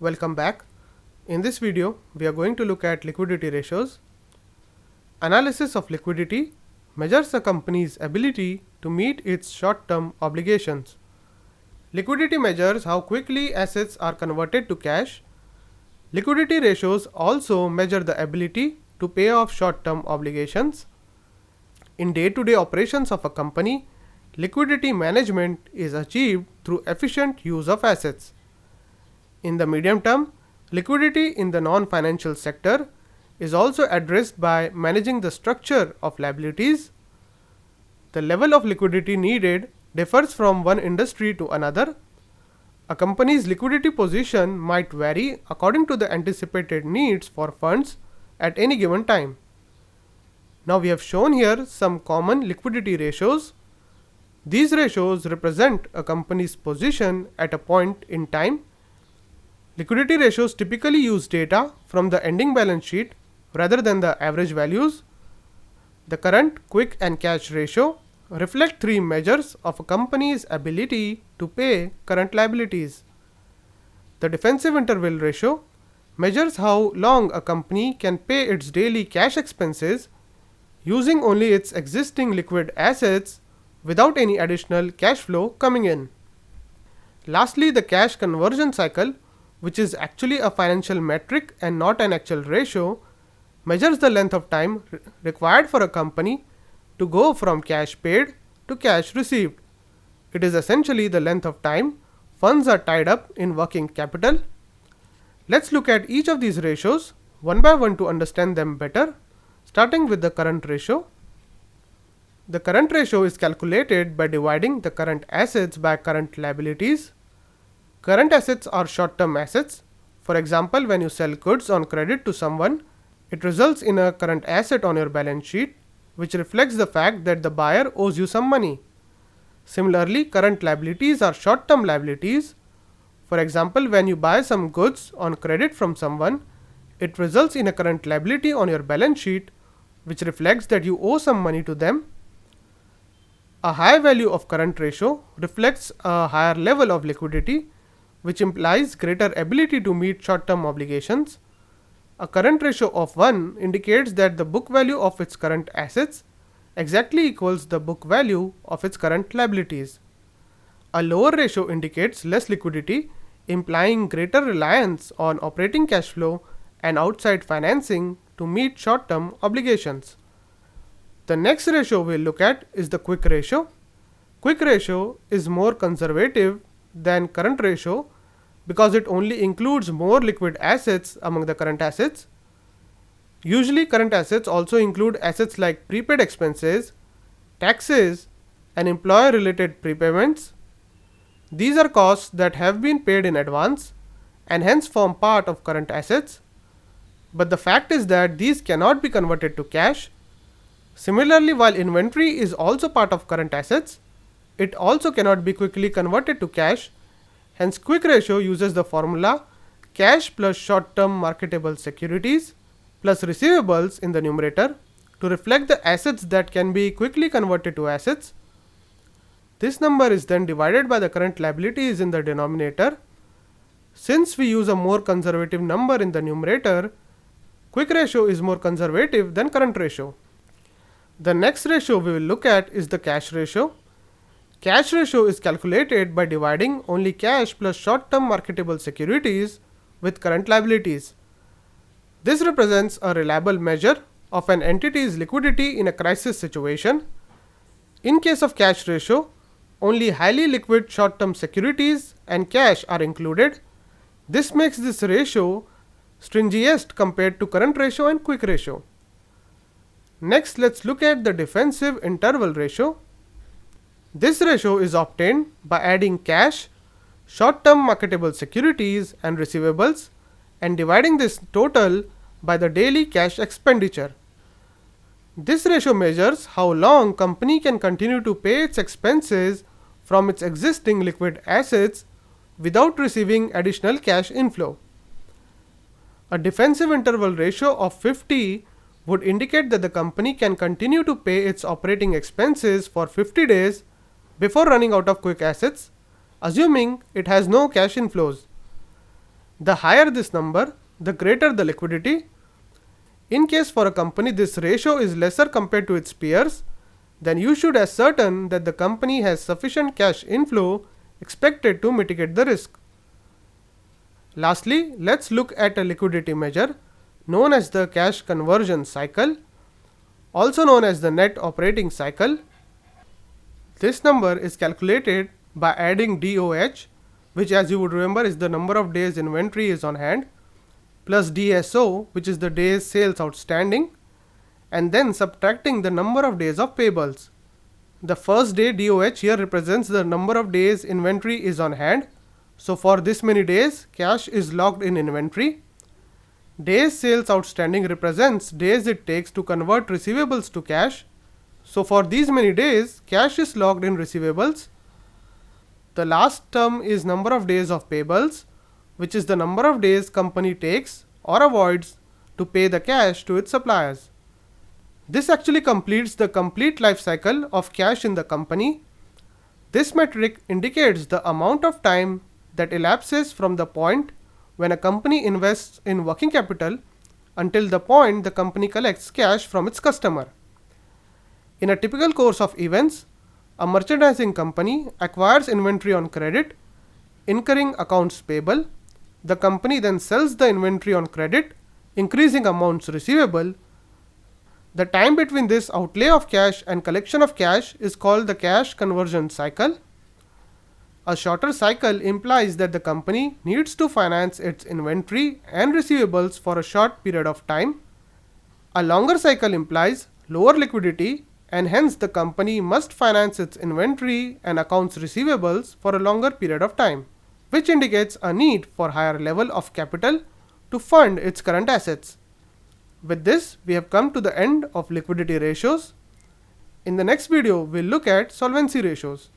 Welcome back. In this video, we are going to look at liquidity ratios. Analysis of liquidity measures a company's ability to meet its short-term obligations. Liquidity measures how quickly assets are converted to cash. Liquidity ratios also measure the ability to pay off short-term obligations. In day-to-day operations of a company, liquidity management is achieved through efficient use of assets. In the medium term, liquidity in the non-financial sector is also addressed by managing the structure of liabilities. The level of liquidity needed differs from one industry to another. A company's liquidity position might vary according to the anticipated needs for funds at any given time. Now we have shown here some common liquidity ratios. These ratios represent a company's position at a point in time. Liquidity ratios typically use data from the ending balance sheet rather than the average values. The current, quick, and cash ratio reflect three measures of a company's ability to pay current liabilities. The defensive interval ratio measures how long a company can pay its daily cash expenses using only its existing liquid assets without any additional cash flow coming in. Lastly, the cash conversion cycle, which is actually a financial metric and not an actual ratio, measures the length of time required for a company to go from cash paid to cash received. It is essentially the length of time funds are tied up in working capital. Let's look at each of these ratios one by one to understand them better, starting with the current ratio. The current ratio is calculated by dividing the current assets by current liabilities. Current assets are short-term assets. For example, when you sell goods on credit to someone, it results in a current asset on your balance sheet, which reflects the fact that the buyer owes you some money. Similarly, current liabilities are short-term liabilities. For example, when you buy some goods on credit from someone, it results in a current liability on your balance sheet, which reflects that you owe some money to them. A high value of current ratio reflects a higher level of liquidity, which implies greater ability to meet short-term obligations. A current ratio of 1 indicates that the book value of its current assets exactly equals the book value of its current liabilities. A lower ratio indicates less liquidity, implying greater reliance on operating cash flow and outside financing to meet short-term obligations. The next ratio we'll look at is the quick ratio. Quick ratio is more conservative than current ratio because it only includes more liquid assets among the current assets. Usually, current assets also include assets like prepaid expenses, taxes, and employer-related prepayments. These are costs that have been paid in advance and hence form part of current assets. But the fact is that these cannot be converted to cash. Similarly, while inventory is also part of current assets, it also cannot be quickly converted to cash. Hence, quick ratio uses the formula cash plus short-term marketable securities plus receivables in the numerator to reflect the assets that can be quickly converted to assets. This number is then divided by the current liabilities in the denominator. Since we use a more conservative number in the numerator, quick ratio is more conservative than current ratio. The next ratio we will look at is the cash ratio. Cash ratio is calculated by dividing only cash plus short-term marketable securities with current liabilities. This represents a reliable measure of an entity's liquidity in a crisis situation. In case of cash ratio, only highly liquid short-term securities and cash are included. This makes this ratio stringiest compared to current ratio and quick ratio. Next, let's look at the defensive interval ratio. This ratio is obtained by adding cash, short-term marketable securities, and receivables, and dividing this total by the daily cash expenditure. This ratio measures how long company can continue to pay its expenses from its existing liquid assets without receiving additional cash inflow. A defensive interval ratio of 50 would indicate that the company can continue to pay its operating expenses for 50 days before running out of quick assets, assuming it has no cash inflows. The higher this number, the greater the liquidity. In case for a company this ratio is lesser compared to its peers, then you should ascertain that the company has sufficient cash inflow expected to mitigate the risk. Lastly, let's look at a liquidity measure known as the cash conversion cycle, also known as the net operating cycle. This number is calculated by adding DOH, which as you would remember is the number of days inventory is on hand, plus DSO, which is the days sales outstanding, and then subtracting the number of days of payables. The first day DOH here represents the number of days inventory is on hand. So for this many days, cash is locked in inventory. Days sales outstanding represents days it takes to convert receivables to cash. So for these many days, cash is locked in receivables. The last term is number of days of payables, which is the number of days company takes or avoids to pay the cash to its suppliers. This actually completes the complete life cycle of cash in the company. This metric indicates the amount of time that elapses from the point when a company invests in working capital until the point the company collects cash from its customer. In a typical course of events, a merchandising company acquires inventory on credit, incurring accounts payable. The company then sells the inventory on credit, increasing amounts receivable. The time between this outlay of cash and collection of cash is called the cash conversion cycle. A shorter cycle implies that the company needs to finance its inventory and receivables for a short period of time. A longer cycle implies lower liquidity, and hence the company must finance its inventory and accounts receivables for a longer period of time, which indicates a need for higher level of capital to fund its current assets. With this, we have come to the end of liquidity ratios. In the next video, we'll look at solvency ratios.